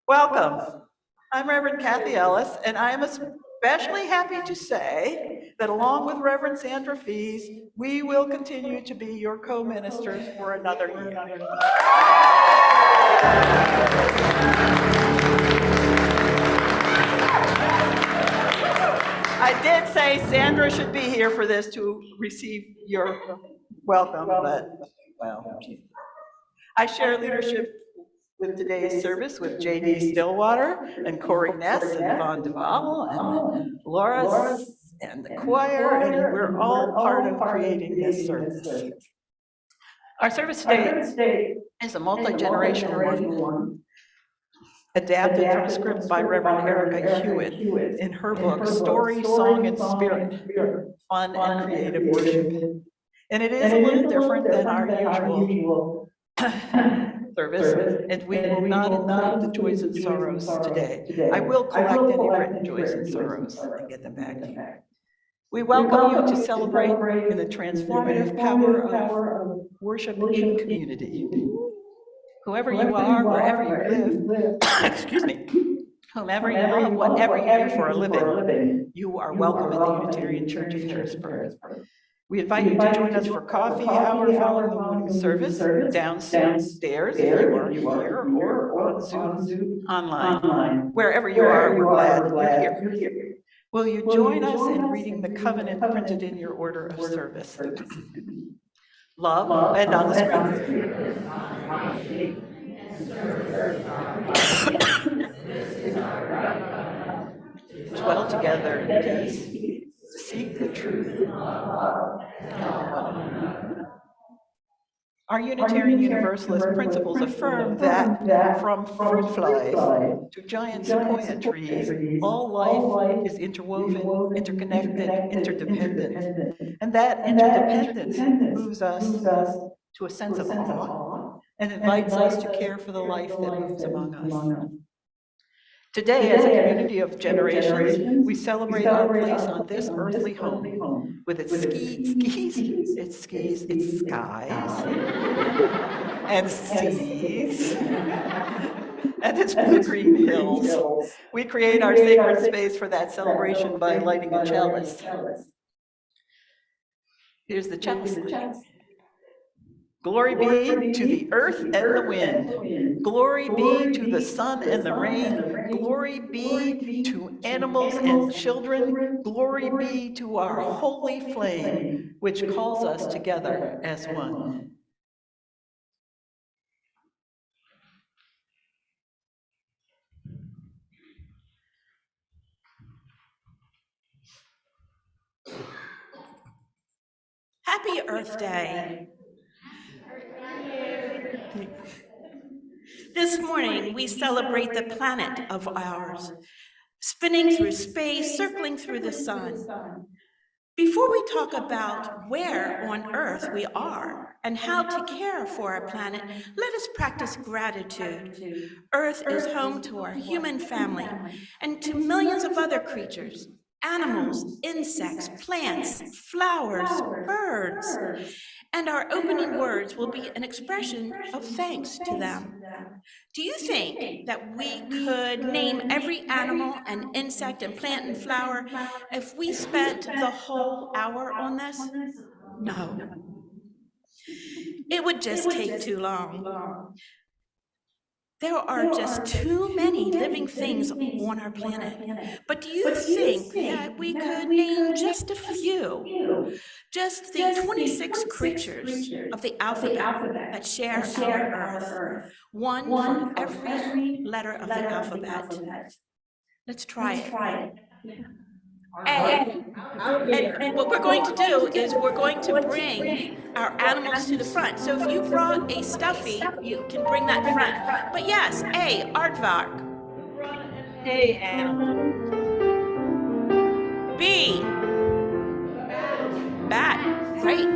Welcome. I'm Reverend Kathy Ellis, and I am especially happy to say that along with Reverend Sandra Fees, we will continue to be your co-ministers for another year. I did say Sandra should be here for this to receive your welcome, but, well, I share leadership with today's service with J.D. Stillwater and Corey Ness and Yvonne Duvall and Laura and the choir, and we're all part of creating this service. Our service today is a multi-generational one, adapted from a script by Reverend Erica Hewitt in her book, Story, Song, and Spirit, Fun and Creative Worship. And it is a little different than our usual service, and we will not include the joys and sorrows today. I will collect any written joys and sorrows and get them back to you. We welcome you to celebrate in the transformative power of worship in community. Whoever you are, wherever you live, excuse me, whomever you love, whatever you do for a living, you are welcome at the Unitarian Church of Harrisburg. We invite you to join us for coffee hour following the morning service downstairs if you are here or on Zoom online. Wherever you are, we're glad you're here. Will you join us in reading the covenant printed in your order of service? Love and on the screen. Dwell together in peace. Seek the truth. Our Unitarian Universalist principles affirm that from fruit flies to giant sequoia trees, all life is interwoven, interconnected, interdependent. And that interdependence moves us to a sense of awe and invites us to care for the life that moves among us. Today, as a community of generations, we celebrate our place on this earthly home with its skies, and seas, and its blue-green hills. We create our sacred space for that celebration by lighting a chalice. Here's the chalice light. Glory be to the earth and the wind. Glory be to the sun and the rain. Glory be to animals and children. Glory be to our holy flame, which calls us together as one. Happy Earth Day. This morning, we celebrate the planet of ours, spinning through space, circling through the sun. Before we talk about where on Earth we are and how to care for our planet, let us practice gratitude. Earth is home to our human family and to millions of other creatures, animals, insects, plants, flowers, birds. And our opening words will be an expression of thanks to them. Do you think that we could name every animal and insect and plant and flower if we spent the whole hour on this? No. It would just take too long. There are just too many living things on our planet. But do you think that we could name just a few? Just the 26 creatures of the alphabet that share our Earth. One for every letter of the alphabet. Let's try it. A. And what we're going to do is we're going to bring our animals to the front. So if you brought a stuffy, you can bring that front. But yes, A, aardvark. A animal. B, bat, right?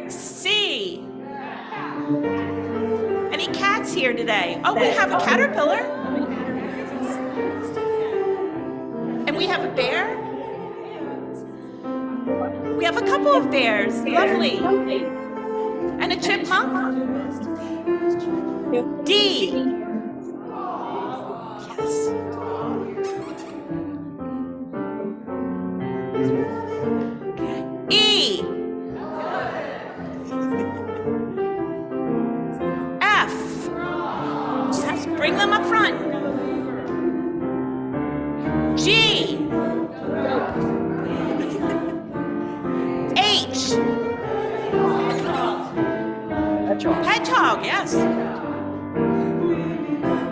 C. Any cats here today? Oh, we have a caterpillar. And we have a bear? We have a couple of bears. Lovely. And a chipmunk? D. Yes. Okay. E. F. Yes, bring them up front. G. H. Hedgehog, yes.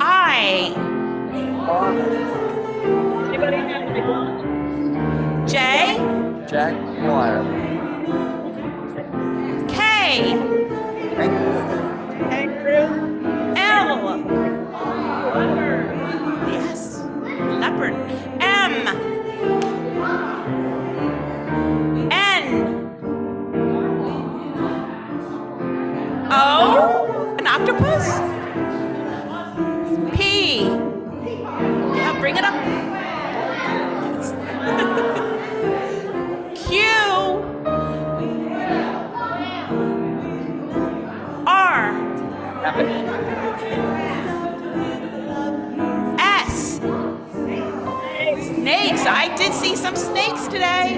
I. Anybody have any blonde? J. Jaguar. K. Kangaroo. L. Yes. Leopard. M. N. O. An octopus. P. Yeah, bring it up. Q. R. S. Snakes. I did see some snakes today.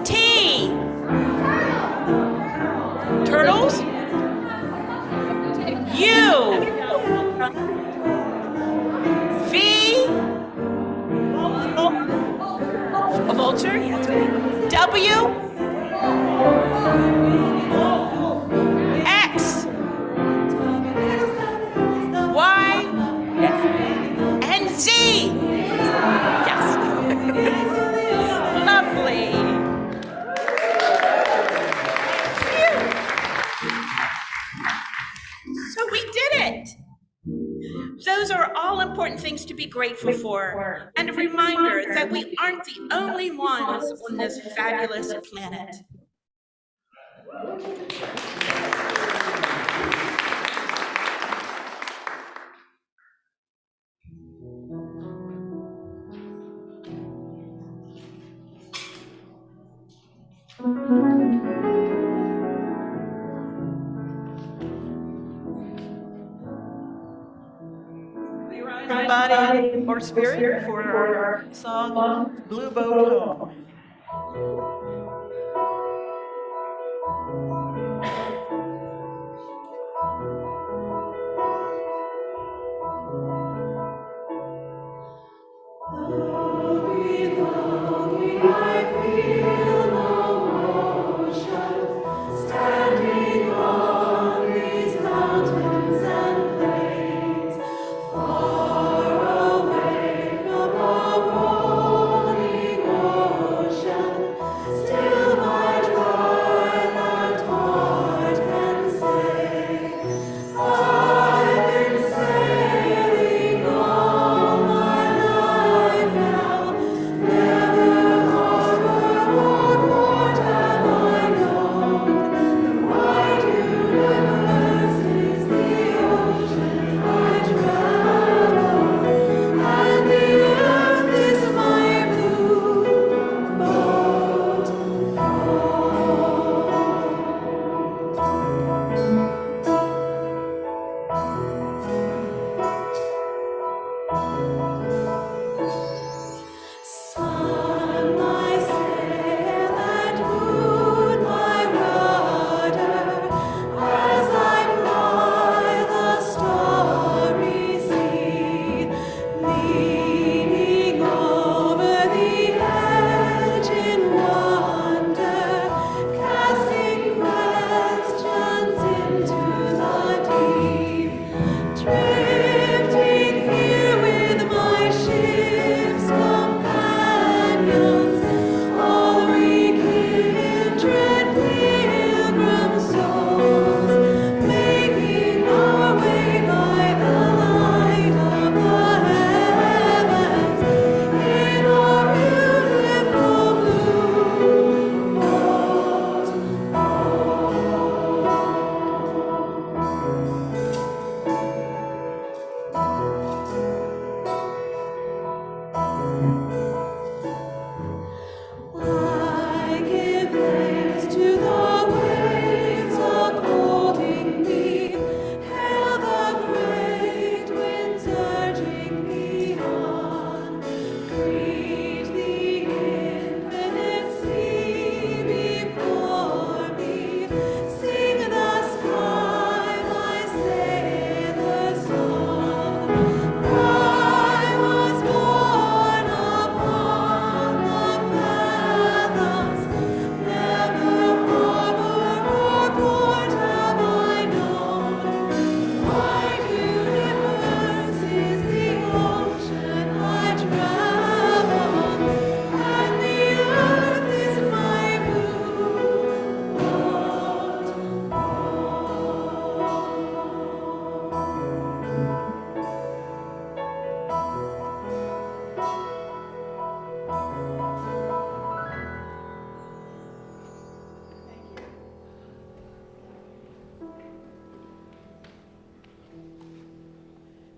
T. Turtles. U. V. A vulture. W. X. Y. And Z. Yes. Lovely. things to be grateful for, and a reminder that we aren't the only ones on this fabulous planet. Body or spirit for our song Blue Boat Home.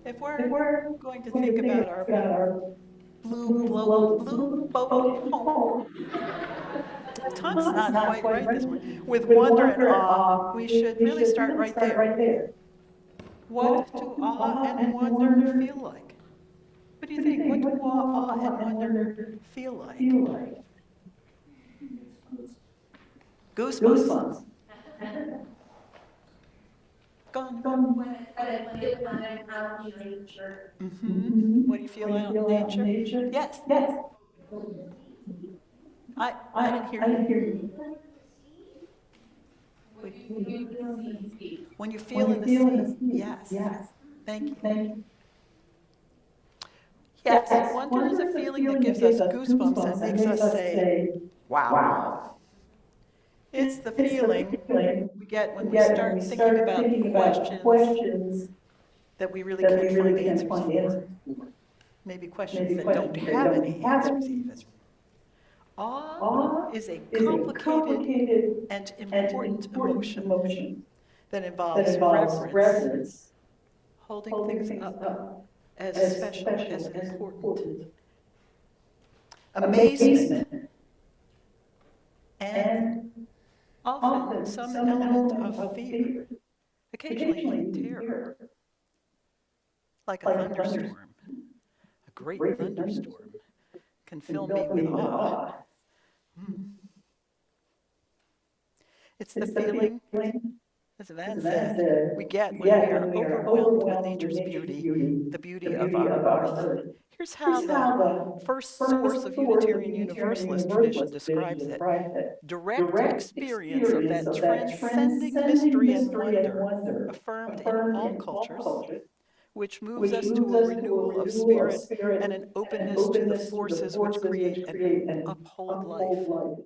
If we're going to think about our blue boat home, tongue's not quite right this morning, with wonder and awe, we should really start right there. What do awe and wonder feel like? What do you think? What do awe and wonder feel like? Goosebumps. Gone. When I'm out in nature. Mm-hmm. What do you feel out in nature? Yes. I didn't hear you. When you feel in the sea. Yes. Thank you. Yes, wonder is a feeling that gives us goosebumps and makes us say, wow. It's the feeling we get when we start thinking about questions that we really can't find answers for. maybe questions that don't have any answers even. Awe is a complicated and important emotion that involves reverence, holding things up as special, as important, amazement, and often some element of fear, occasionally even terror, like a thunderstorm. A great thunderstorm can fill me with awe. It's the feeling, as Van said, we get when we are overwhelmed with nature's beauty, the beauty of our earth. Here's how the first source of Unitarian Universalist tradition describes it. Direct experience of that transcending mystery and wonder affirmed in all cultures, which moves us to a renewal of spirit and an openness to the forces which create and uphold life.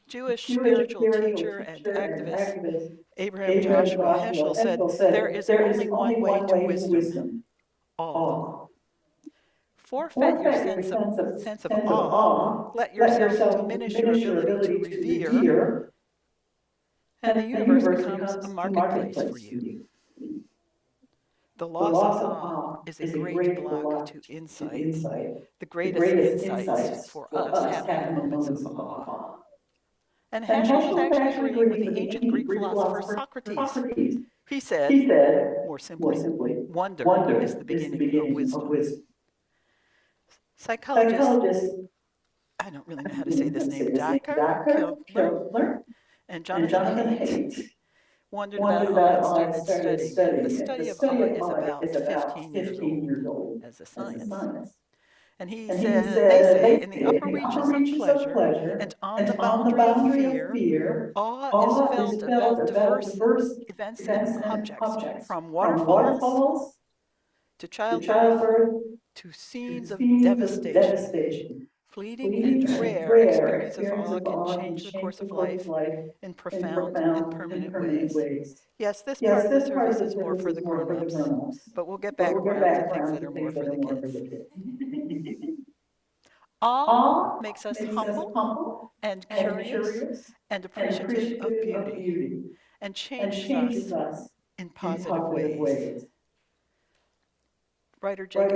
Jewish spiritual teacher and activist Abraham Joshua Heschel said, "There is only one way to wisdom, awe. Forfeit your sense of awe, let yourself diminish your ability to revere, and the universe becomes a marketplace for you. The loss of awe is a great block to insight. The greatest insights for us happen in moments of awe." And Heschel was actually agreeing with the ancient Greek philosopher Socrates. He said, more simply, wonder is the beginning of wisdom. Psychologists, I don't really know how to say this name, Dacher, Kilmer, and Jonathan Haidt wondered about awe and started studying it. The study of awe is about 15 years old as a science. And they say, in the upper reaches of pleasure and on the boundary of fear, awe is felt about diverse events and objects, from waterfalls to childbirth to scenes of devastation. Fleeting and rare experience of awe can change the course of life in profound and permanent ways. Yes, this part of the service is more for the grown-ups, but we'll get back around to things that are more for the kids. Awe makes us humble and curious and appreciative of beauty and changes us in positive ways. Writer Jake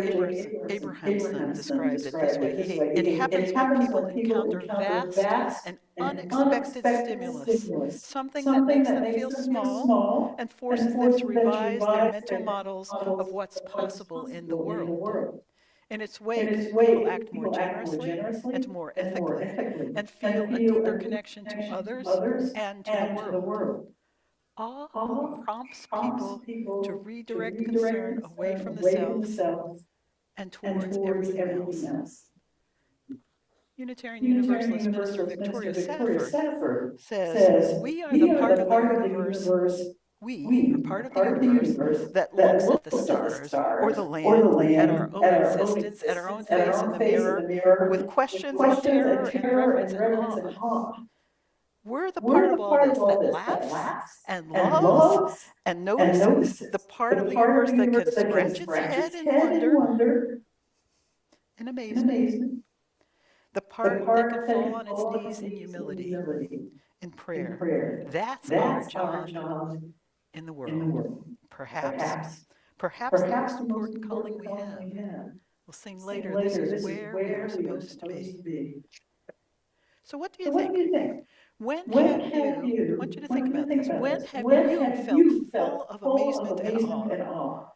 Abrahamson described it this way. It happens when people encounter vast and unexpected stimulus, something that makes them feel small and forces them to revise their mental models of what's possible in the world. In its wake, people act more generously and more ethically and feel a deeper connection to others and to the world. Awe prompts people to redirect concern away from the selves and towards everything else. Unitarian Universalist minister Victoria Safford says, "We are the part of the universe that looks at the stars or the land, at our own existence, at our own face in the mirror, with questions of terror and reverence and awe. We're the part of all this that laughs and loves and notices, the part of the universe that can scratch its head in wonder and amazement, the part that can fall on its knees in humility, in prayer. That's our job in the world. Perhaps the most important calling we have. We'll sing later, this is where we are supposed to be." So what do you think? When have you, I want you to think about this, when have you felt full of amazement and awe?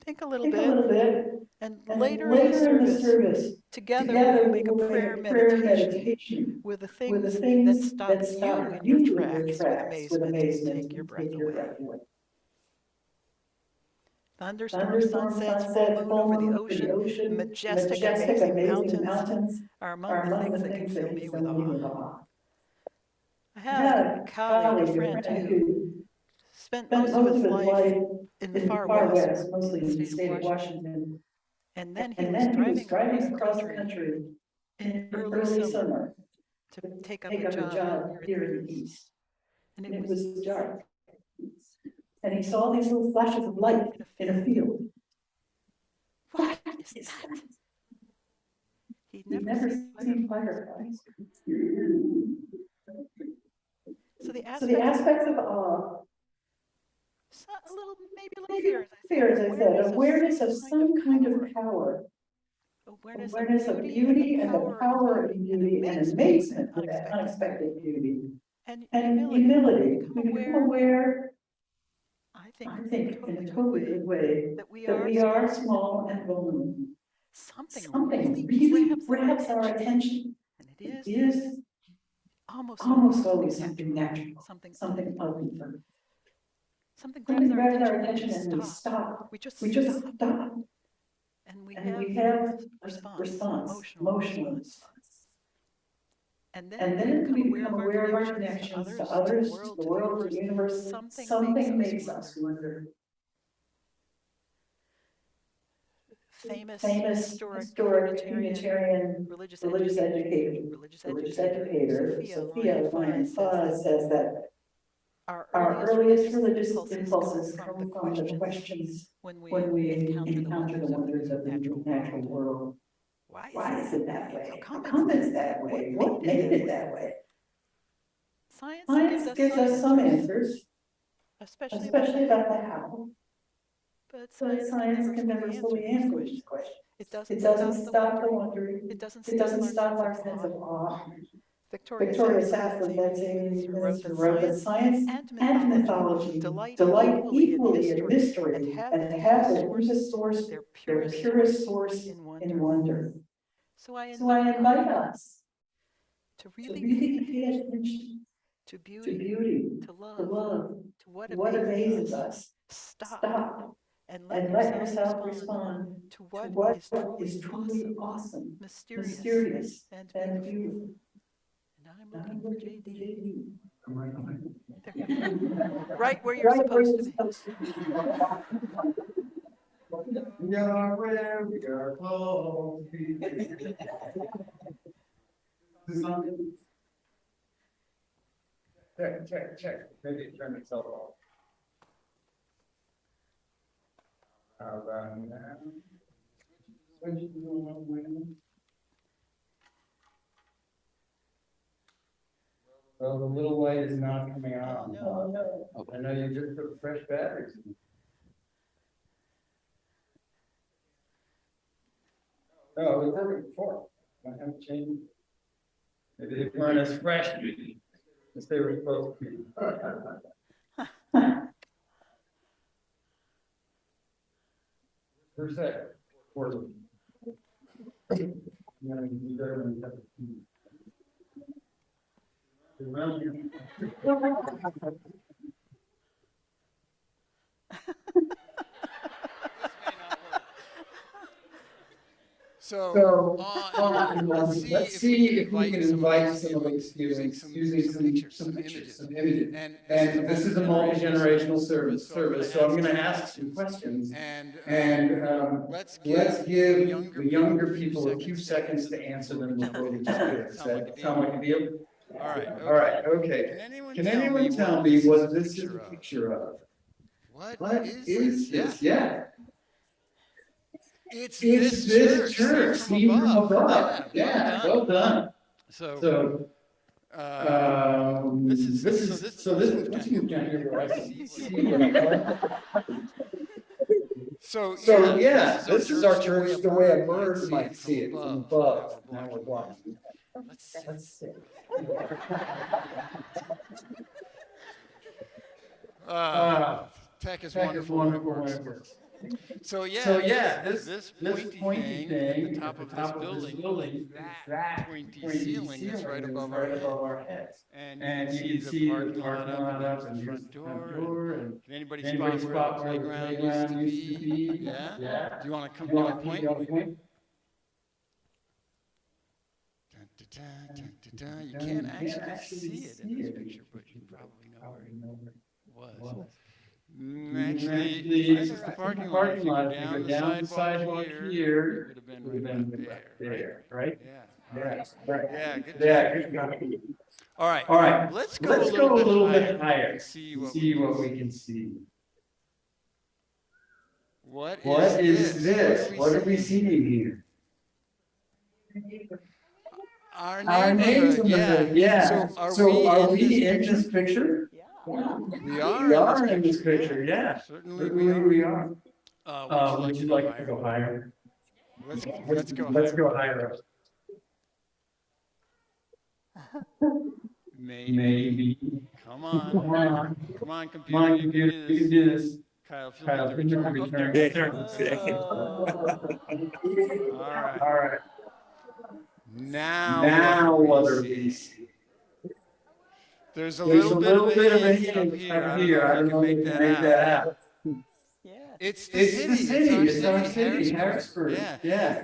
Think a little bit, and later in the service, together we will make a prayer meditation with the things that stop you in your tracks with amazement and take your breath away. Thunderstorm sunsets, full moon over the ocean, majestic, amazing mountains are among the things that can fill me with awe. I had a colleague, a friend, who spent most of his life in the far west, mostly in the state of Washington. And then he was driving across the country in early summer to take up a job here in the east. And it was dark. And he saw these little flashes of light in a field. What is that? never seen fireflies. So the So the aspects, aspects of awe, a little, maybe a little maybe fear, as I said, awareness of some kind of power, awareness of beauty and the power of beauty and amazement for that unexpected beauty, and and humility. humility. We become aware, I I think, think, in a totally good way, that we that we are are small and vulnerable. something Something really really grabs our attention. and it It is is almost almost always something natural, something something unearned. something Something grabs grabs our our attention attention and and we stop. we just We just stop, stop. and we And we have have a response, emotional response. And And then we become aware of our connections to others, to the world, to the universe. Something makes us wonder. famous Historic Unitarian religious religious educator, Sophia Lyon says that our our earliest religious impulses impulses come come from from the the questions questions when we when we encounter encounter the wonders of the natural natural world. Why is it that way? How come it's that way? What made it that way? Science Science gives us some answers, especially especially about the how, but but science can never fully answer these questions. It It doesn't doesn't stop the stop the wondering. wondering. It doesn't It doesn't stop our our sense of awe. Victoria Victoria Sassler, Sassler, that that same same minister, minister, wrote that science and mythology delight equally in mystery and and have have the the deepest deepest source, source, their their purest purest source source in in wonder. wonder. So I So I invite us to to really really pay pay attention attention to to beauty, beauty, to to love, love, to what to what amazes amazes us. us. Stop Stop and and let yourself respond to to what what is is truly awesome, mysterious, and and beautiful. beautiful. And I'm Now looking I'm for looking for JD. JD. Right where you're supposed to be. We are where we are called to be. Check. Maybe turn itself off. How about now? Switch to the one way. Well, the little light is not coming on. Oh, no. I know you just put fresh batteries in. No, it was working before. I haven't changed. Maybe they weren't as fresh as they were supposed to be. Per se. Or- Yeah, you do better when you have to- Around you. So, let's see if we can invite some of us using some pictures, some images. And this is a multi-generational service, so I'm gonna ask some questions. And let's give the younger people a few seconds to answer them before we jump in. Does that sound like a deal? All right, okay. Can anyone tell me what this is a picture of? What is this? Yeah. It's It's this church, seen from above. Yeah, well done. So, let's move down here where I can see. So yeah, this is our church the way a bird might see it from above. Now we're blocking. Let's see. Tech is Tech wonderful when it works. So yeah, this pointy thing at the top of this building, that pointy ceiling that's right above our heads. And you can see the parking lot up and the front door. And can anybody spot where the playground used to be? Yeah? Do you want to come down and point? You can't actually see it in this picture, but you probably know where it was. Actually, this is the parking lot. If you go down the sidewalk here, it would have been right there, right? Yeah, good job. All right, let's go a little bit higher and see what we can see. What is this? What are we seeing here? Our Our neighborhood, neighborhood, yeah. yeah. So are we in this picture? Yeah. We are We in are this in this picture, picture, yeah. Certainly Certainly we are. Would you like to go higher? Let's go Let's higher. go higher up. Maybe. Come on. Come on, Come on, come computer. on, You can computer, do you can this. do this. Kyle, feel Kyle, free to return. Oh, there it is. Oh. All right. All right. Now what do we see? There's a There's little bit of a hint up here. I don't know if you can make that out. Yeah. It's the It's city. the city, it's our city, Harrisburg. Harrisburg. Yeah. Yeah.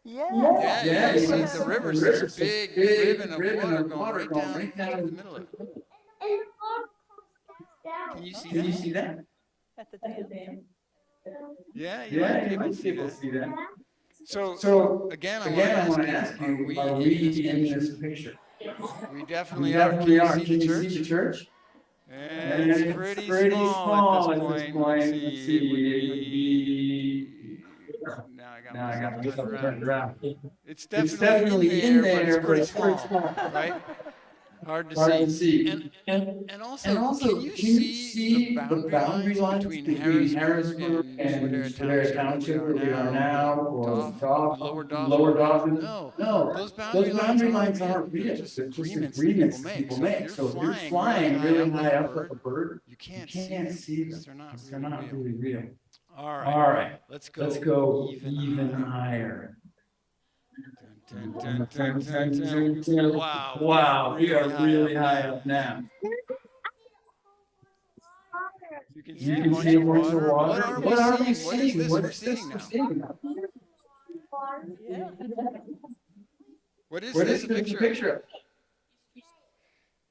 Yeah, you see Yes. the river's The this river's big this ribbon big of ribbon water of going water right down in the middle of it. Can you see Can you that? see that? At the dam. Yeah, you Yeah, might be you able to might be see able to that. see that. So again, I I want want to to ask ask you, you, are we in this picture? We We definitely are. Can you see the church? And And it's pretty small at this point. Let's see. It would be. Now I got myself turned around. It's definitely in there, but it's pretty small, right? Hard to see. And also, can you see the boundary lines between Harrisburg and Swadera Township, where we are now, or Lower Lower Dauphin? Dauphin? No, those boundary lines aren't real. They're Just just agreements agreements that that people people make. make. So So if if you're you're flying really high up like like a bird, you can't you can't see them. because They're not really real. All All right, let's let's go even even higher. higher. Dun, dun, dun, dun, dun. Wow, we are really high up now. You can You can see a bunch of water. What are we seeing? What What is this we're seeing now? Yeah. What is What this is a this a picture? picture of?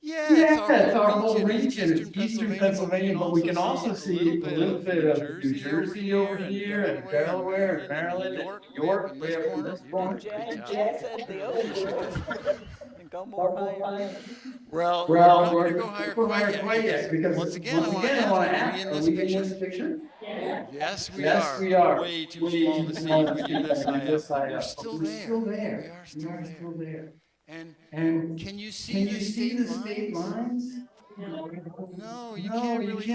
Yeah, It's our whole region. It's eastern Pennsylvania, but we can also see a little bit of New Jersey over here, and Delaware, and Maryland, and York, way up in this corner. Jack said the ocean. And go more higher. Well, We're we're not not going going to go higher quite yet because once again, I want to ask, are we in this picture? Yes, we are. Way too small to see when you're this high up. We're still there. We are still there. And can you see the state lines? No, you can't really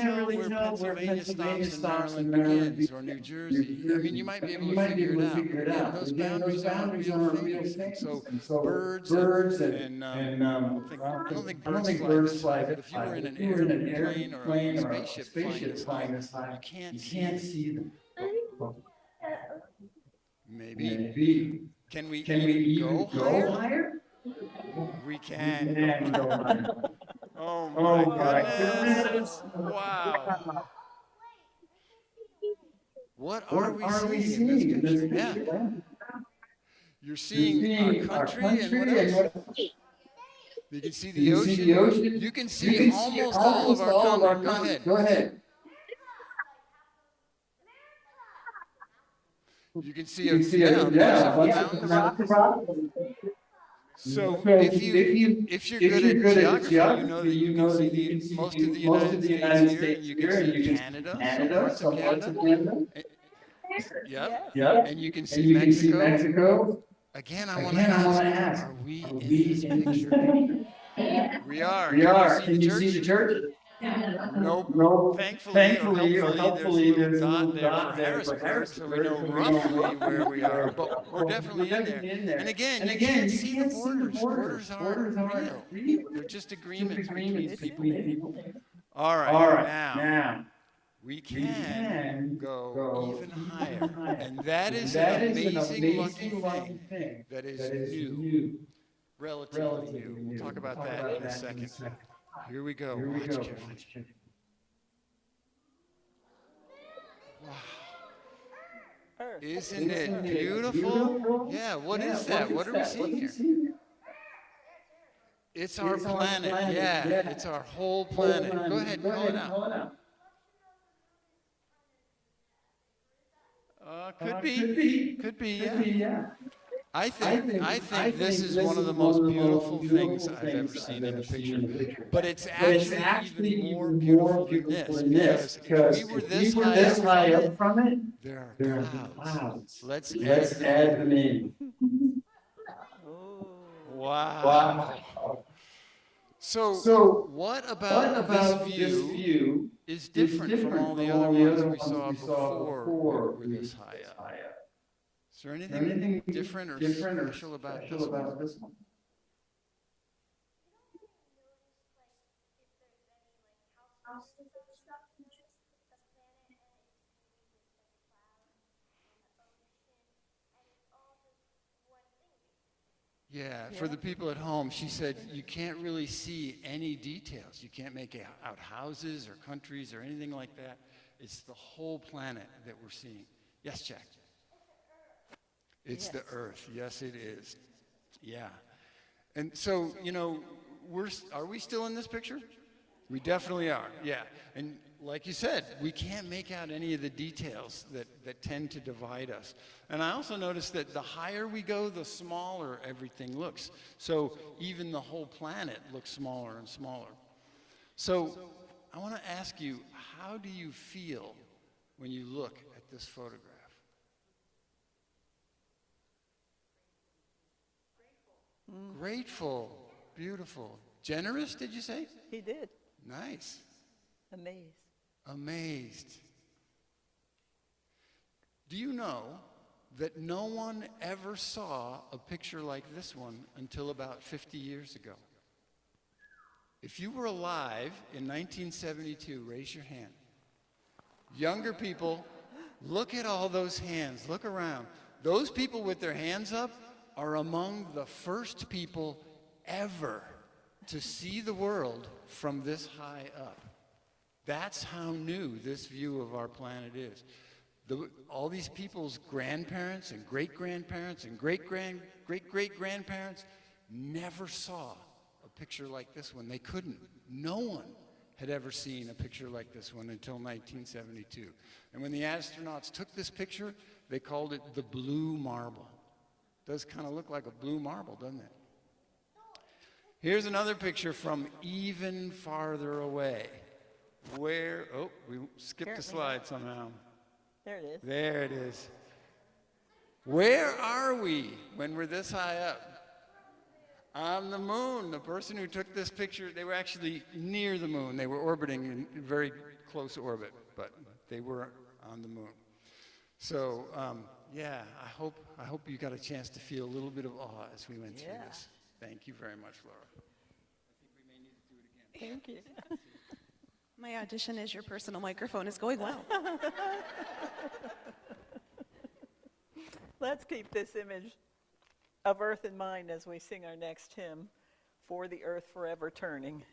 tell where Pennsylvania stops and Maryland begins, or New Jersey. I mean, you might be able to figure it out. Those boundaries aren't real things. So birds and I don't think birds fly this high. But if you were in an airplane or a spaceship flying this high, you can't see them. Maybe. Can we even go higher? We can go higher. Oh my goodness. Wow. What are we seeing in this picture? Yeah. You're seeing our country and what else? You can see the ocean. You can see almost all of our country. Go ahead. You can see a bunch of mountains. So if you're good at geography, you know that you can see most of the United States here, and you can see Canada, some parts of Canada. Yep. And you can see Mexico. Again, I want to ask, are we in this picture? We are. Can you see the church? Nope. Thankfully or hopefully, there's a little dot there for Harrisburg, so we know roughly where we are. But we're definitely in there. And again, you can't see the borders. Borders aren't real. They're just agreements between people. All right. Now we can go even higher, and that is an amazing looking thing that is new, relatively new. We'll talk about that in a second. Here we go. Watch carefully. Wow. Isn't it beautiful? Yeah, what is that? What are we seeing here? It's our planet. Yeah, it's our whole planet. Go ahead, call it out. Could be, yeah. I think this is one of the most beautiful things I've ever seen in a picture. But it's actually even more beautiful than this, because if we were this high up from it, there are clouds. Let's add them in. Wow. So what about this view is different from all the other ones we saw before we're this high up? Is there anything different or special about this one? Yeah, for the people at home, she said you can't really see any details. You can't make out houses or countries or anything like that. It's the whole planet that we're seeing. Yes, Jack? It's the Earth. Yes, it is. Yeah. And so, you know, are we still in this picture? We definitely are, yeah. And like you said, we can't make out any of the details that tend to divide us. And I also noticed that the higher we go, the smaller everything looks. So even the whole planet looks smaller and smaller. So I want to ask you, how do you feel when you look at this photograph? Grateful. Beautiful. Generous, did you say? He did. Nice. Amazed. Amazed. Do you know that no one ever saw a picture like this one until about 50 years ago? If you were alive in 1972, raise your hand. Younger people, look at all those hands. Look around. Those people with their hands up are among the first people ever to see the world from this high up. That's how new this view of our planet is. All these people's grandparents and great-grandparents and great-great-grandparents never saw a picture like this one. They couldn't. No one had ever seen a picture like this one until 1972. And when the astronauts took this picture, they called it the blue marble. Does kind of look like a blue marble, doesn't it? Here's another picture from even farther away. We skipped a slide somehow. There it is. There it is. Where are we when we're this high up? On the moon. The person who took this picture, they were actually near the moon. They were orbiting in very close orbit, but they were on the moon. So, yeah, I hope you got a chance to feel a little bit of awe as we went through this. Thank you very much, Laura. I think we may need to do it again. Thank you. My audition as your personal microphone is going well. Let's keep this image of Earth in mind as we sing our next hymn, For the Earth Forever Turning.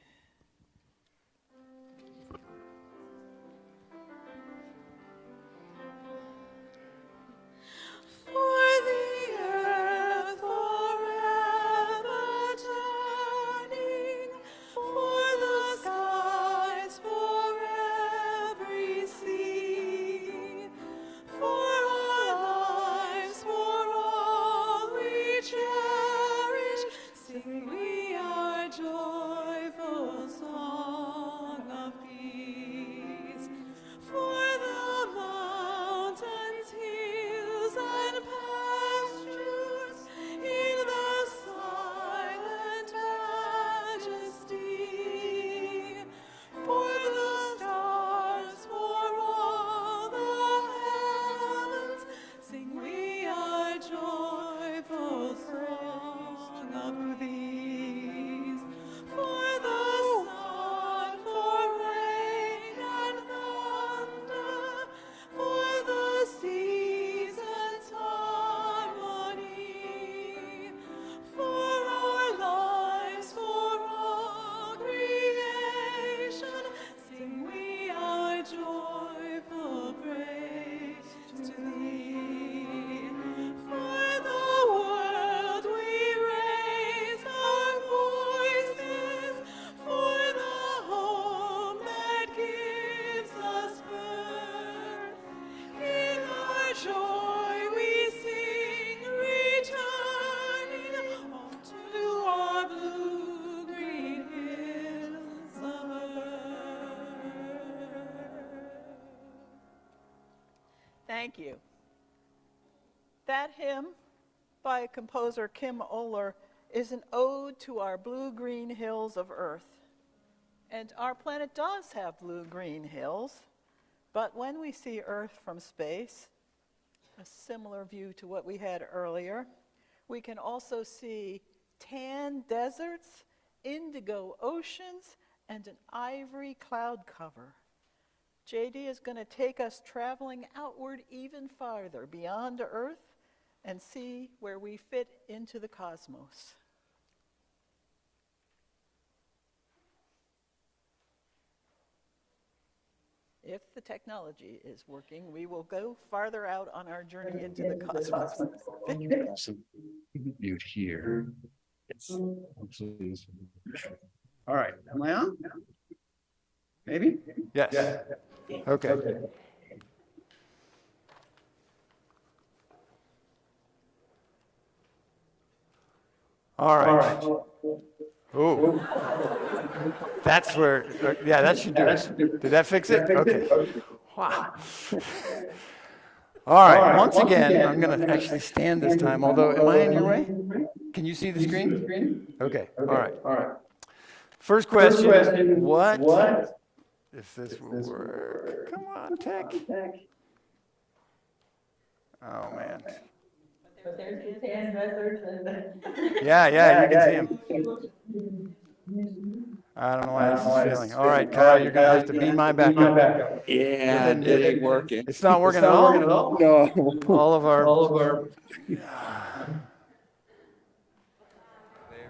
Thank you. That hymn by composer Kim Oler is an ode to our blue-green hills of Earth. And our planet does have blue-green hills, but when we see Earth from space, a similar view to what we had earlier, we can also see tan deserts, indigo oceans, and an ivory cloud cover. JD is going to take us traveling outward even farther beyond Earth and see where we fit into the cosmos. If the technology is working, we will go farther out on our journey into the cosmos. Mute here. All right, am I on? Maybe? Yes. Okay. All right. Oh, that's where, yeah, that should do it. Did that fix it? Okay. Wow. All right, once again, I'm going to actually stand this time, although, am I in your way? Can you see the screen? Okay, all right. First question, what, if this will work, come on, tech. Oh, man. Yeah, you can see him. I don't know why this is failing. All right, Kyle, you're going to have to be my backup. Yeah, it ain't working. It's not working at all? No. All of our...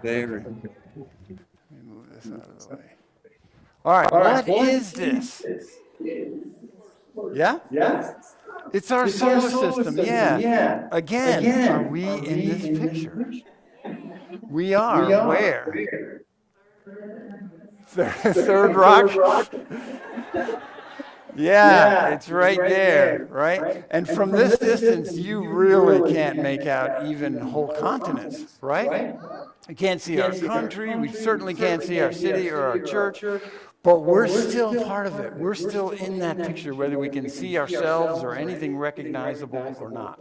There. Let me move this out of the way. All right, what is this? Yeah? It's our solar system, yeah. Again, are we in this picture? We are where? Third rock? Yeah, it's right there, right? And from this distance, you really can't make out even whole continents, right? We can't see our country, we certainly can't see our city or our church, but we're still part of it. We're still in that picture, whether we can see ourselves or anything recognizable or not.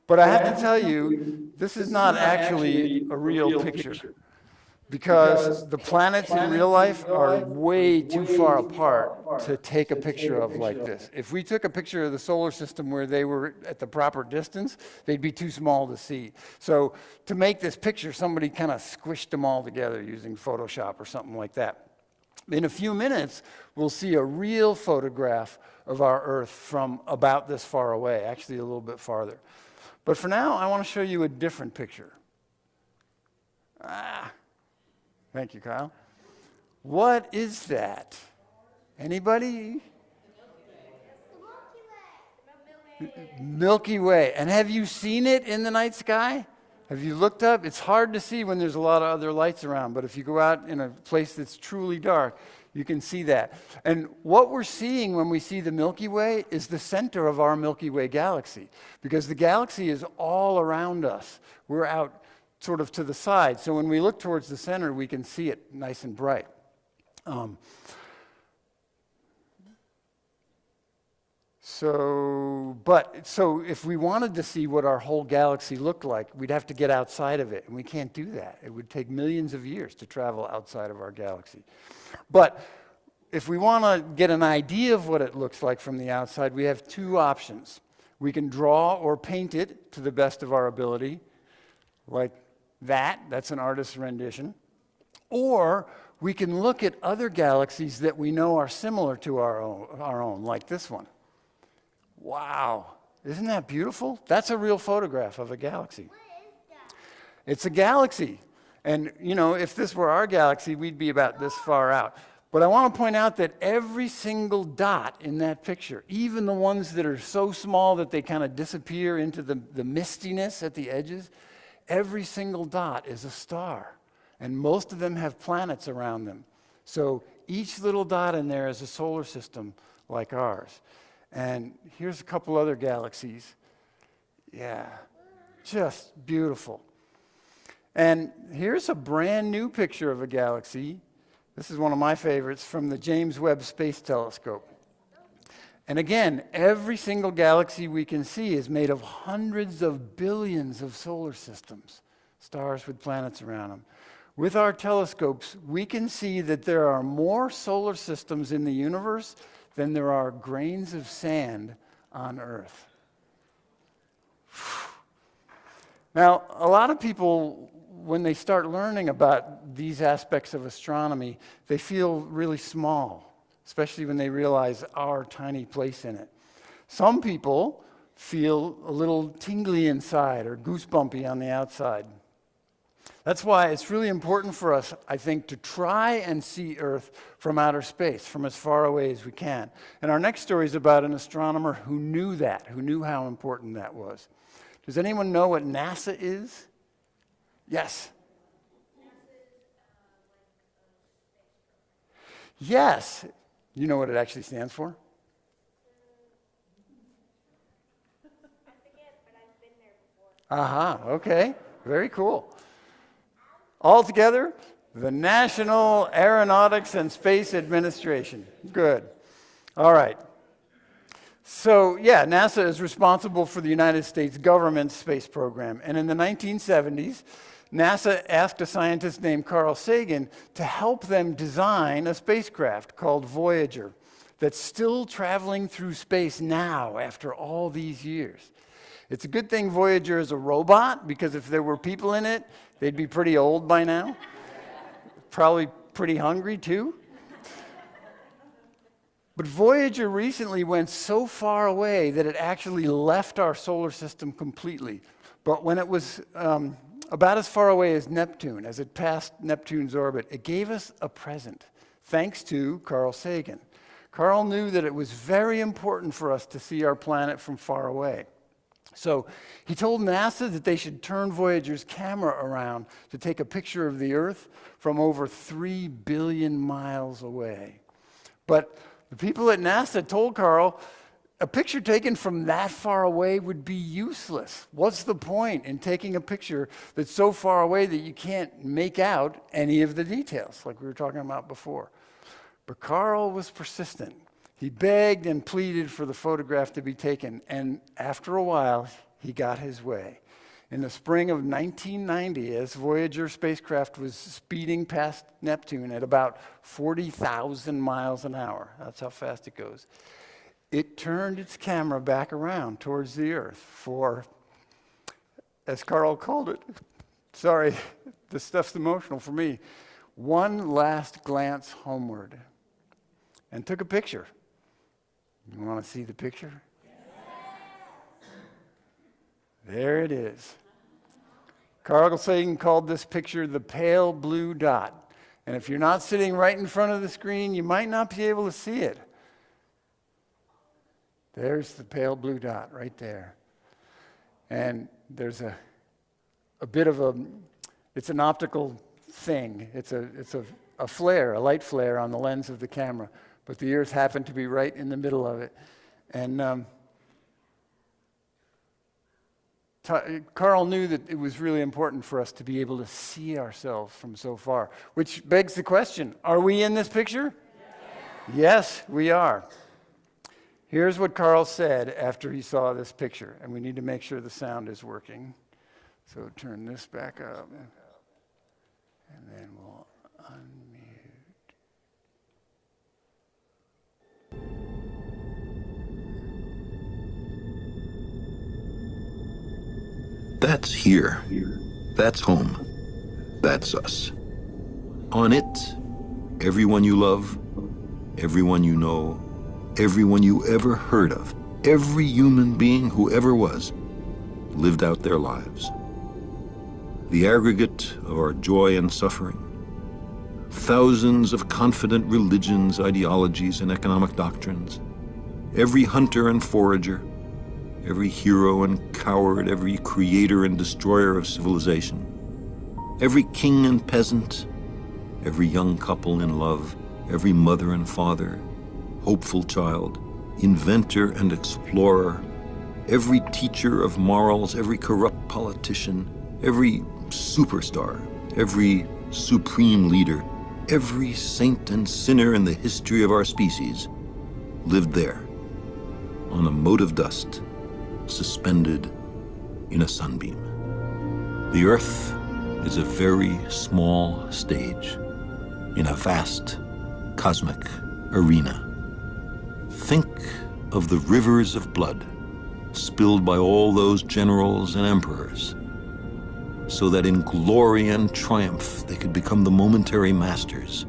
But I have to tell you, this is not actually a real picture, because the planets in real life are way too far apart to take a picture of like this. If we took a picture of the solar system where they were at the proper distance, they'd be too small to see. So to make this picture, somebody kind of squished them all together using Photoshop or something like that. In a few minutes, we'll see a real photograph of our Earth from about this far away, actually a little bit farther. But for now, I want to show you a different picture. Thank you, Kyle. What is that? Anybody? Milky Way. And have you seen it in the night sky? Have you looked up? It's hard to see when there's a lot of other lights around, but if you go out in a place that's truly dark, you can see that. And what we're seeing when we see the Milky Way is the center of our Milky Way galaxy, because the galaxy is all around us. We're out sort of to the side. So when we look towards the center, we can see it nice and bright. So if we wanted to see what our whole galaxy looked like, we'd have to get outside of it, and we can't do that. It would take millions of years to travel outside of our galaxy. But if we want to get an idea of what it looks like from the outside, we have two options. We can draw or paint it to the best of our ability, like that's an artist's rendition. Or we can look at other galaxies that we know are similar to our own, like this one. Wow, isn't that beautiful? That's a real photograph of a galaxy. What is that? It's a galaxy. And, if this were our galaxy, we'd be about this far out. But I want to point out that every single dot in that picture, even the ones that are so small that they kind of disappear into the mistiness at the edges, every single dot is a star. And most of them have planets around them. So each little dot in there is a solar system like ours. And here's a couple other galaxies. Yeah, just beautiful. And here's a brand new picture of a galaxy. This is one of my favorites from the James Webb Space Telescope. And again, every single galaxy we can see is made of hundreds of billions of solar systems. stars with planets around them. With our telescopes, we can see that there are more solar systems in the universe than there are grains of sand on Earth. Now, a lot of people, when they start learning about these aspects of astronomy, they feel really small, especially when they realize our tiny place in it. Some people feel a little tingly inside or goosebumpy on the outside. That's why it's really important for us, I think, to try and see Earth from outer space, from as far away as we can. And our next story is about an astronomer who knew that, who knew how important that was. Does anyone know what NASA is? Yes. Yes. You know what it actually stands for? Aha, okay. Very cool. All together, the National Aeronautics and Space Administration. Good. All right. So, yeah, NASA is responsible for the United States government's space program. And in the 1970s, NASA asked a scientist named Carl Sagan to help them design a spacecraft called Voyager that's still traveling through space now after all these years. It's a good thing Voyager is a robot, because if there were people in it, they'd be pretty old by now. Probably pretty hungry, too. But Voyager recently went so far away that it actually left our solar system completely. But when it was about as far away as Neptune, as it passed Neptune's orbit, it gave us a present, thanks to Carl Sagan. Carl knew that it was very important for us to see our planet from far away. So he told NASA that they should turn Voyager's camera around to take a picture of the Earth from over 3 billion miles away. But the people at NASA told Carl, a picture taken from that far away would be useless. What's the point in taking a picture that's so far away that you can't make out any of the details, like we were talking about before? But Carl was persistent. He begged and pleaded for the photograph to be taken, and after a while, he got his way. In the spring of 1990, as Voyager spacecraft was speeding past Neptune at about 40,000 miles an hour, that's how fast it goes, it turned its camera back around towards the Earth for, as Carl called it, sorry, this stuff's emotional for me, one last glance homeward, and took a picture. You want to see the picture? There it is. Carl Sagan called this picture the pale blue dot. And if you're not sitting right in front of the screen, you might not be able to see it. There's the pale blue dot right there. And there's a bit of it's an optical thing. It's a flare, a light flare on the lens of the camera. But the Earth happened to be right in the middle of it. And Carl knew that it was really important for us to be able to see ourselves from so far, which begs the question, are we in this picture? Yes, we are. Here's what Carl said after he saw this picture, and we need to make sure the sound is working. So turn this back up, and then we'll unmute. That's here. That's home. That's us. On it, everyone you love, everyone you know, everyone you ever heard of, every human being who ever was, lived out their lives. The aggregate of our joy and suffering, thousands of confident religions, ideologies, and economic doctrines, every hunter and forager, every hero and coward, every creator and destroyer of civilization, every king and peasant, every young couple in love, every mother and father, hopeful child, inventor and explorer, every teacher of morals, every corrupt politician, every superstar, every supreme leader, every saint and sinner in the history of our species lived there, on a mote of dust, suspended in a sunbeam. The Earth is a very small stage in a vast cosmic arena. Think of the rivers of blood spilled by all those generals and emperors, so that in glory and triumph they could become the momentary masters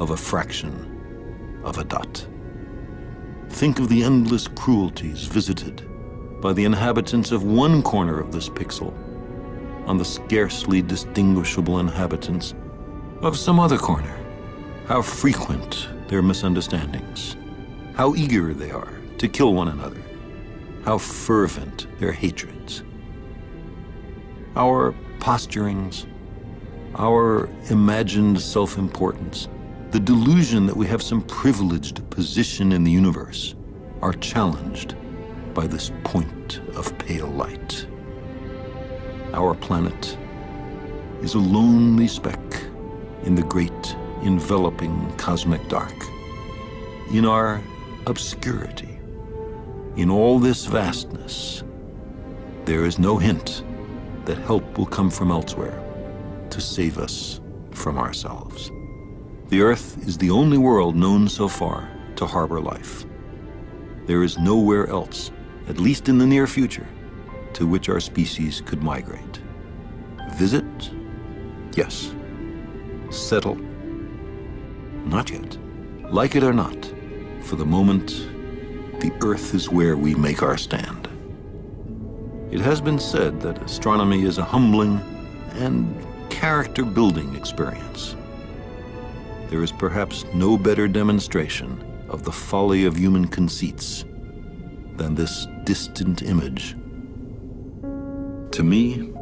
of a fraction of a dot. Think of the endless cruelties visited by the inhabitants of one corner of this pixel on the scarcely distinguishable inhabitants of some other corner. How frequent their misunderstandings, how eager they are to kill one another, how fervent their hatreds. Our posturings, our imagined self-importance, the delusion that we have some privileged position in the universe are challenged by this point of pale light. Our planet is a lonely speck in the great enveloping cosmic dark. In our obscurity, in all this vastness, there is no hint that help will come from elsewhere to save us from ourselves. The Earth is the only world known so far to harbor life. There is nowhere else, at least in the near future, to which our species could migrate. Visit? Yes. Settle? Not yet. Like it or not, for the moment, the Earth is where we make our stand. It has been said that astronomy is a humbling and character-building experience. There is perhaps no better demonstration of the folly of human conceits than this distant image. To me,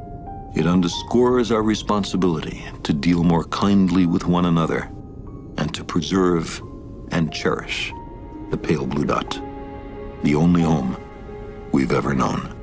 it underscores our responsibility to deal more kindly with one another and to preserve and cherish the pale blue dot, the only home we've ever known.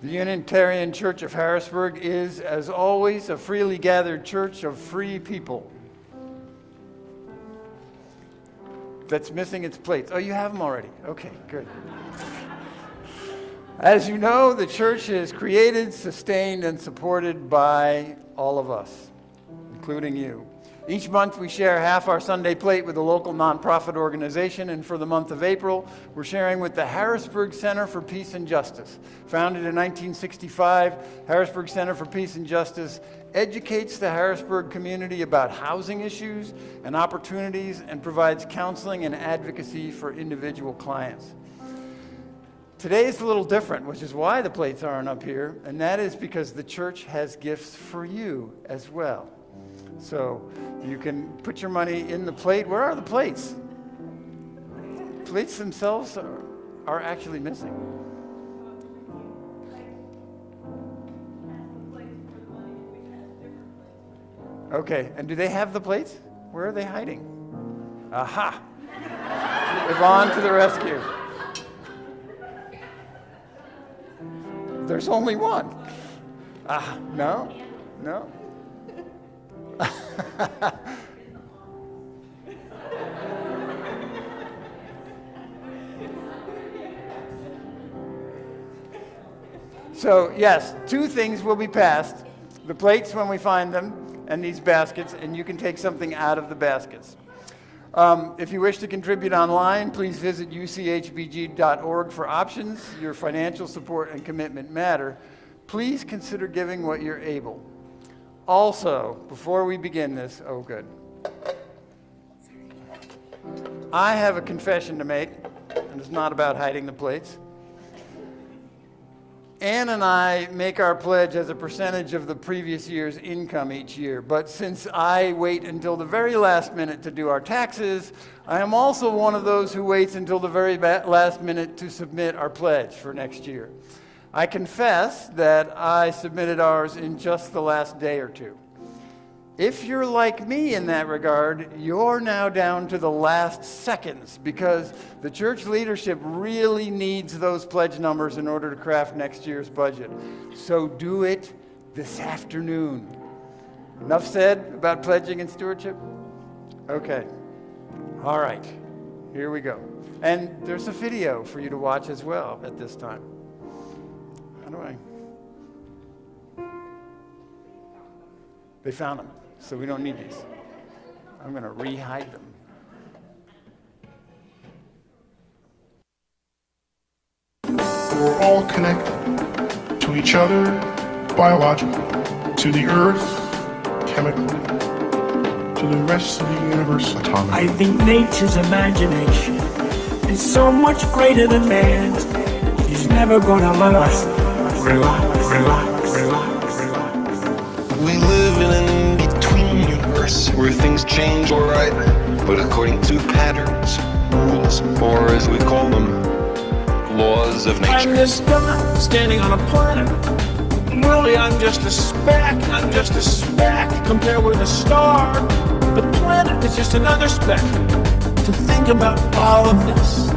The Unitarian Church of Harrisburg is, as always, a freely gathered church of free people. That's missing its plates. Oh, you have them already. Okay, good. As you know, the church is created, sustained, and supported by all of us, including you. Each month we share half our Sunday plate with a local nonprofit organization, and for the month of April, we're sharing with the Harrisburg Center for Peace and Justice. Founded in 1965, Harrisburg Center for Peace and Justice educates the Harrisburg community about housing issues and opportunities and provides counseling and advocacy for individual clients. Today is a little different, which is why the plates aren't up here, and that is because the church has gifts for you as well. So you can put your money in the plate. Where are the plates? Plates themselves are actually missing. Okay, and do they have the plates? Where are they hiding? Aha! Yvonne to the rescue. There's only one. No, no. So, yes, two things will be passed. The plates when we find them, and these baskets, and you can take something out of the baskets. If you wish to contribute online, please visit uchbg.org for options. Your financial support and commitment matter. Please consider giving what you're able. Also, before we begin this, oh good, I have a confession to make, and it's not about hiding the plates. Ann and I make our pledge as a percentage of the previous year's income each year, but since I wait until the very last minute to do our taxes, I am also one of those who waits until the very last minute to submit our pledge for next year. I confess that I submitted ours in just the last day or two. If you're like me in that regard, you're now down to the last seconds because the church leadership really needs those pledge numbers in order to craft next year's budget. So do it this afternoon. Enough said about pledging and stewardship? Okay. All right. Here we go. And there's a video for you to watch as well at this time. How do I? They found them. So we don't need these. I'm going to re-hide them. We're all connected to each other biologically, to the earth chemically, to the rest of the universe atomically. I think nature's imagination is so much greater than man's. He's never gonna let us relax, relax, relax, relax. We live in an in-between universe where things change alright, but according to patterns, rules, or as we call them, laws of nature. I'm this guy standing on a planet. Really, I'm just a speck compared with a star. The planet is just another speck. To think about all of this,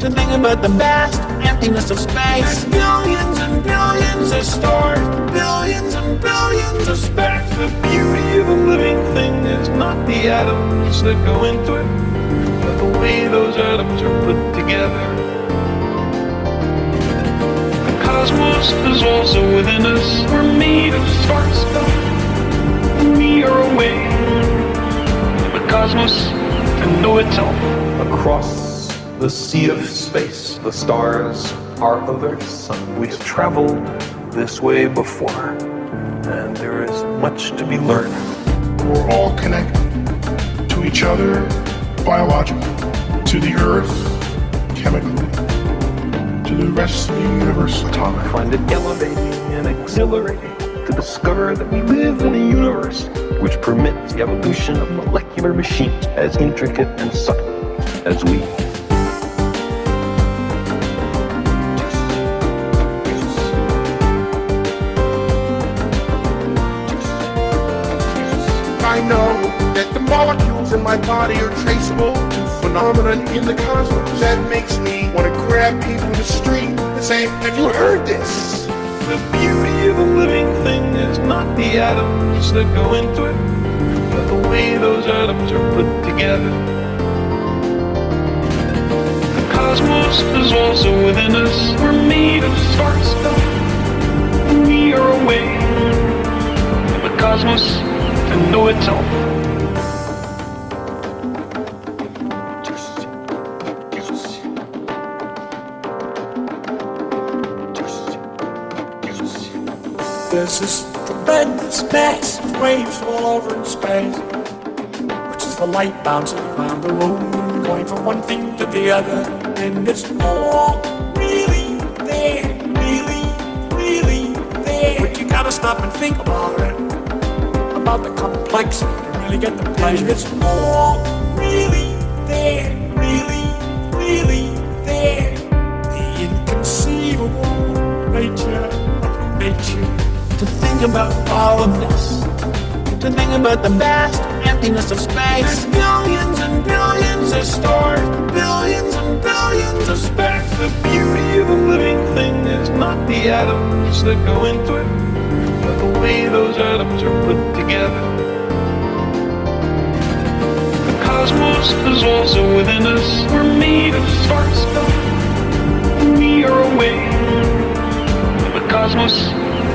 to think about the vast emptiness of space. Billions and billions of stars, billions and billions of specks. The beauty of a living thing is not the atoms that go into it, but the way those atoms are put together. The cosmos is also within us. We're made of star stuff, and we are a way for the cosmos to know itself. Across the sea of space, the stars are others. We've traveled this way before, and there is much to be learned. We're all connected to each other biologically, to the earth chemically, to the rest of the universe atomically. I find it elevating and exhilarating to discover that we live in a universe which permits the evolution of molecular machines as intricate and subtle as we. I know that the molecules in my body are traceable to phenomenon in the cosmos. That makes me want to grab people in the street and say, have you heard this? The beauty of a living thing is not the atoms that go into it, but the way those atoms are put together. The cosmos is also within us. We're made of star stuff. We are a way for the cosmos to know itself. There's this tremendous mass of waves all over in space, which is the light bouncing around the room, going from one thing to the other, and it's all really there, really there. But you gotta stop and think about it, about the complexity to really get the pleasure. It's all really there, really there. The inconceivable nature of nature. To think about all of this, to think about the vast emptiness of space. There's billions and billions of stars, billions and billions of specks. The beauty of a living thing is not the atoms that go into it, but the way those atoms are put together. The cosmos is also within us. We're made of star stuff. We are a way for the cosmos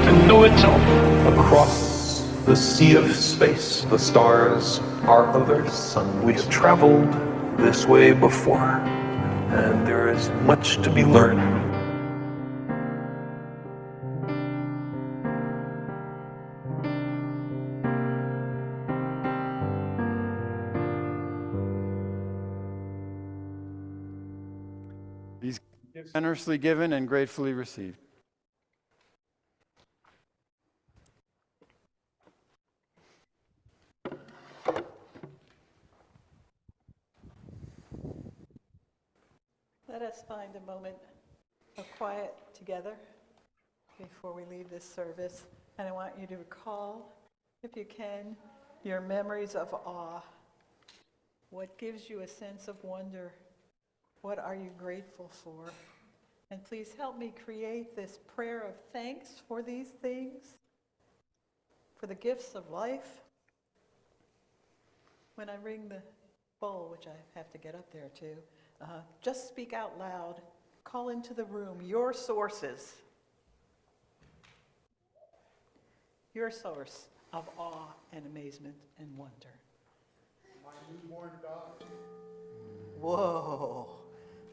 to know itself. Across the sea of space, the stars are other suns. We have traveled this way before, and there is much to be learned. These generously given and gratefully received. Let us find a moment of quiet together before we leave this service. And I want you to recall, if you can, your memories of awe. What gives you a sense of wonder? What are you grateful for? And please help me create this prayer of thanks for these things, for the gifts of life. When I ring the bowl, which I have to get up there too, just speak out loud. Call into the room your sources, your source of awe and amazement and wonder. My newborn daughter. Whoa,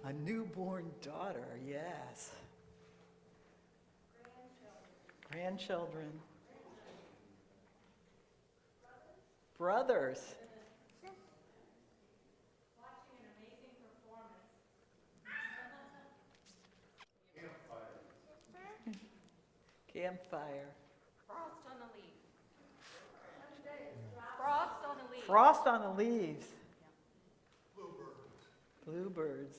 a newborn daughter, yes. Grandchildren. Brothers. Campfire. Frost on the leaves. Frost on the leaves. Frost on the leaves. Bluebirds.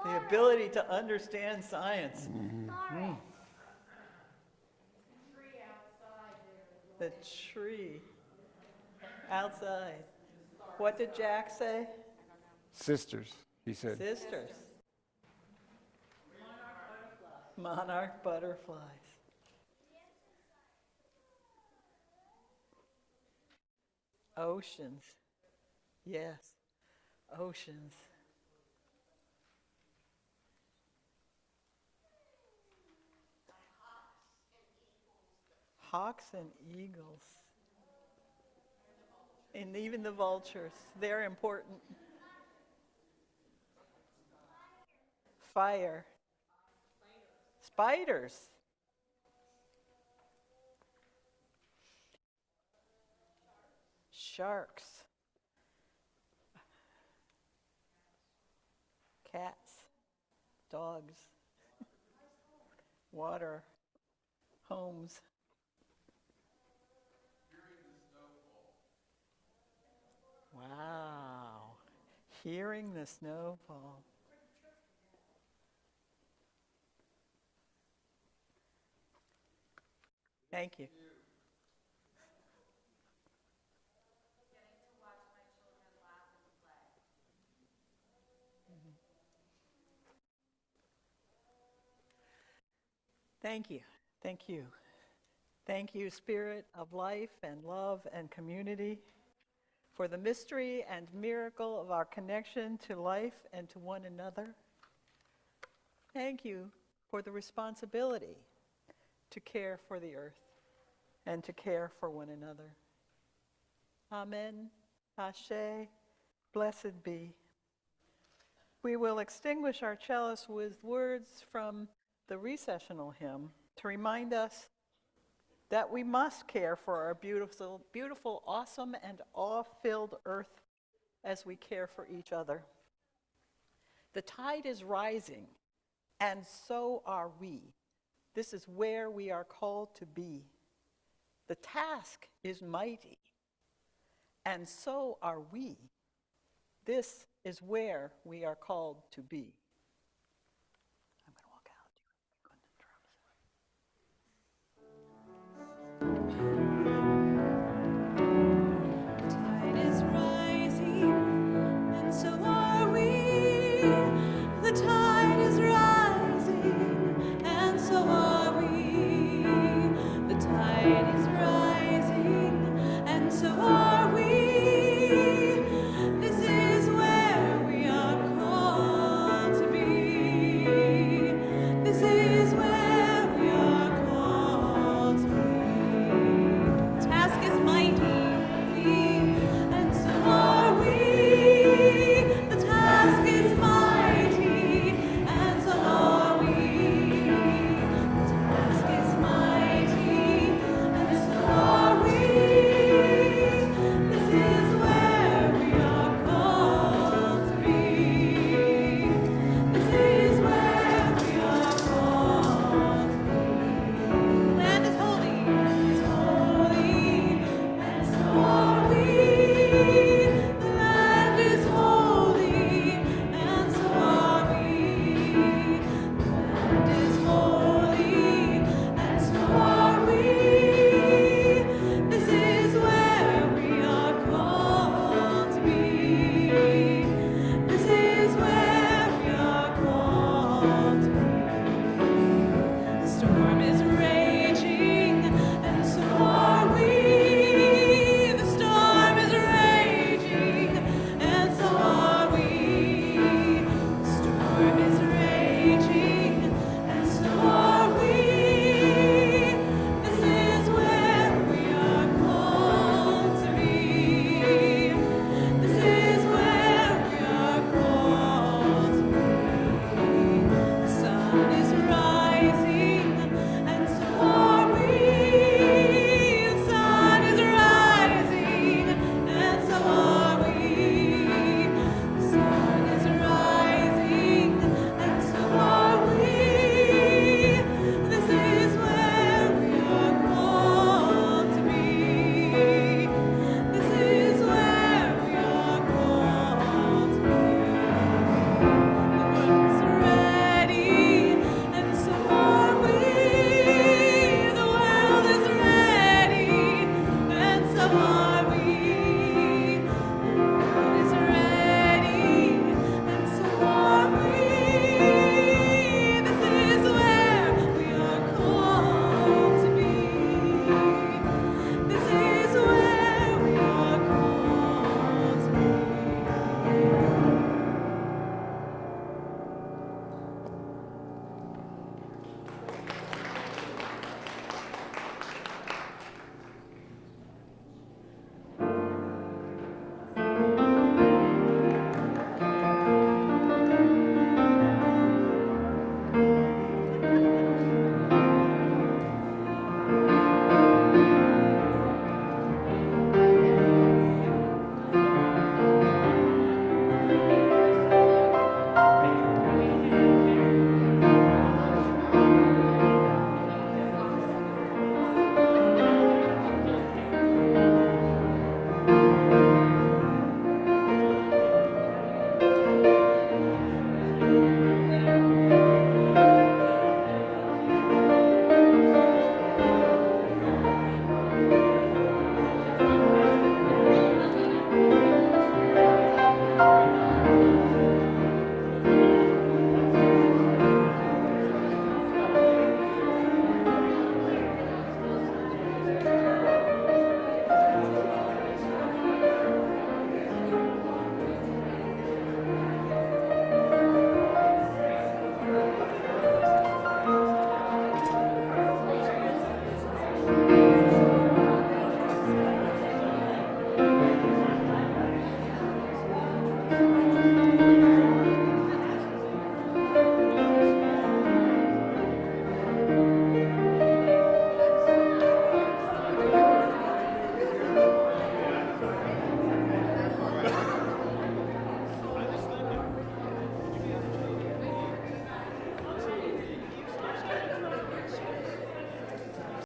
The ability to understand science. Mm. The tree outside. What did Jack say? Sisters, he said. Sisters. Monarch butterflies. Oceans. Yes, oceans. Hawks and eagles. And even the vultures. They're important. Fire. Spiders. Sharks. Cats. Dogs. Water. Homes. Wow. Hearing the snow fall. Thank you. Thank you. Thank you. Thank you, Spirit of life and love and community, for the mystery and miracle of our connection to life and to one another. Thank you for the responsibility to care for the earth and to care for one another. Amen. Ashe. Blessed be. We will extinguish our chalice with words from the recessional hymn to remind us that we must care for our beautiful, beautiful, awesome, and awe-filled earth as we care for each other. The tide is rising, and so are we. This is where we are called to be. The task is mighty, and so are we. This is where we are called to be.